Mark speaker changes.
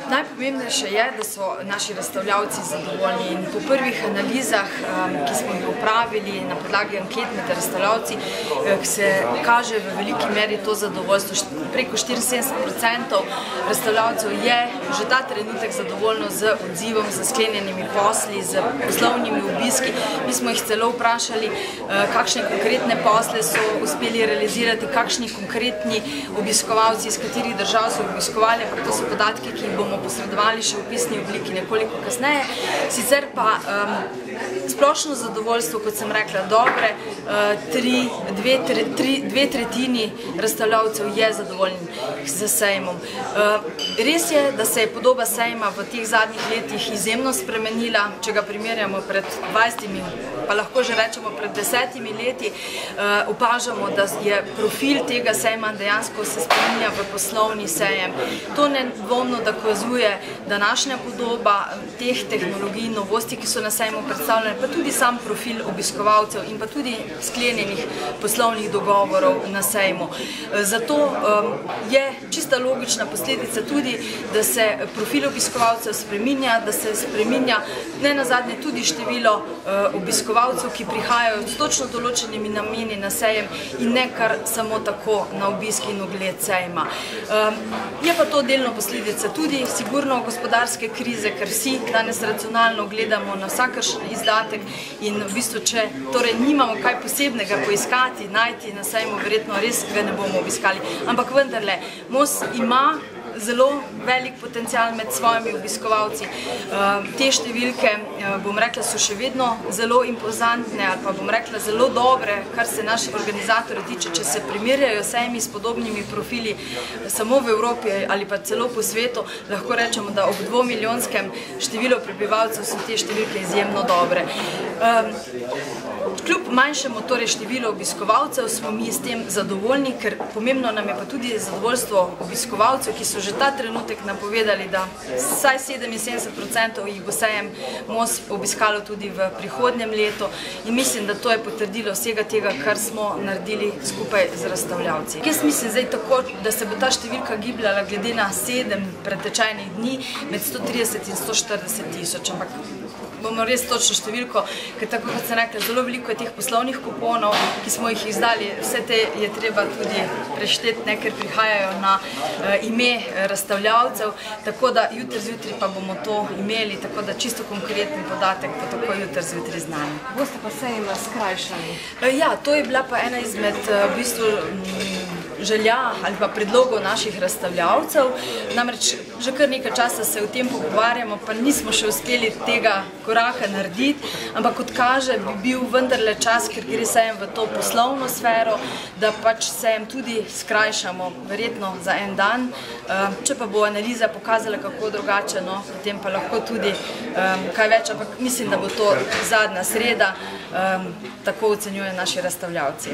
Speaker 1: Najpomembnejše je, da so naši razstavljavci zadovoljni in po prvih analizah, ki smo jih opravili na podlagi anket med razstavljavci, se kaže v veliki meri to zadovoljstvo. Preko 74% razstavljavcev je že ta trenutek zadovoljno z odzivom, z sklenjenimi posli, z poslovnimi obiski. Mi smo jih celo vprašali, kakšne konkretne posle so uspeli realizirati, kakšni konkretni obiskovalci, iz katerih držav so obiskovali, ampak to so podatki, ki jih bomo posredovali še v pisni obliki nekoliko kasneje. Sicer pa splošno zadovoljstvo, kot sem rekla, dobre, dve tretjini razstavljavcev je zadovoljni z sejmom. Res je, da se je podoba sejma v teh zadnjih letih izjemno spremenila, če ga primerjamo pred 20, pa lahko že rečemo pred 10 leti, opažamo, da je profil tega sejma dejansko se spreminja v poslovni sejem. To nedvomno dokazuje današnja podoba teh tehnologij, novosti, ki so na sejmu predstavljene, pa tudi sam profil obiskovalcev in pa tudi sklenjenih poslovnih dogovorov na sejmu. Zato je čista logična posledica tudi, da se profil obiskovalcev spreminja, da se spreminja ne nazadnje tudi število obiskovalcev, ki prihajajo s točno določenimi nameni na sejem in ne kar samo tako na obisk in ogled sejma. Je pa to delno posledica tudi sigurno gospodarske krize, ker vsi danes racionalno gledamo na vsakršen izdatek in v bistvu, če torej nimamo kaj posebnega poiskati, najti na sejmu, verjetno res ga ne bomo obiskali. Ampak vendarle, Mos ima zelo velik potencial med svojimi obiskovalci. Te številke, bom rekla, so še vedno zelo impozantne ali pa bom rekla zelo dobre, kar se naši organizatorji tiče, če se primerjajo sejmi s podobnimi profili samo v Evropi ali pa celo po svetu, lahko rečemo, da ob 2-milijonskem številu prebivalcev so te številke izjemno dobre. Kljub manjšemu torej številu obiskovalcev smo mi s tem zadovoljni, ker pomembno nam je pa tudi zadovoljstvo obiskovalcev, ki so že ta trenutek napovedali, da vsaj 77% jih bo sejem Mos obiskalo tudi v prihodnjem letu in mislim, da to je potrdilo vsega tega, kar smo naredili skupaj z razstavljavci. Jaz mislim zdaj tako, da se bo ta številka gibljala glede na 7 pretečajnih dni med 130 in 140 tisoč, ampak bomo res točno številko, ker tako kot sem rekla, zelo veliko je teh poslovnih kuponov, ki smo jih izdali, vse te je treba tudi prešteti, ker prihajajo na ime razstavljavcev, tako da jutri zjutraj pa bomo to imeli, tako da čisto konkreten podatek bo tako jutri zjutraj znani.
Speaker 2: Boste pa sejma skrajšali?
Speaker 1: Ja, to je bila pa ena izmed v bistvu želja ali pa predlogov naših razstavljavcev. Namreč že kar nekaj časa se o tem pogovarjamo, pa nismo še uspeli tega koraka narediti, ampak kot kaže, bi bil vendarle čas, ker gre sejem v to poslovno sfero, da pač sejem tudi skrajšamo, verjetno za en dan. Če pa bo analiza pokazala kako drugače, no, potem pa lahko tudi kaj več, ampak mislim, da bo to zadnja sreda, tako ocenjujejo naši razstavljavci.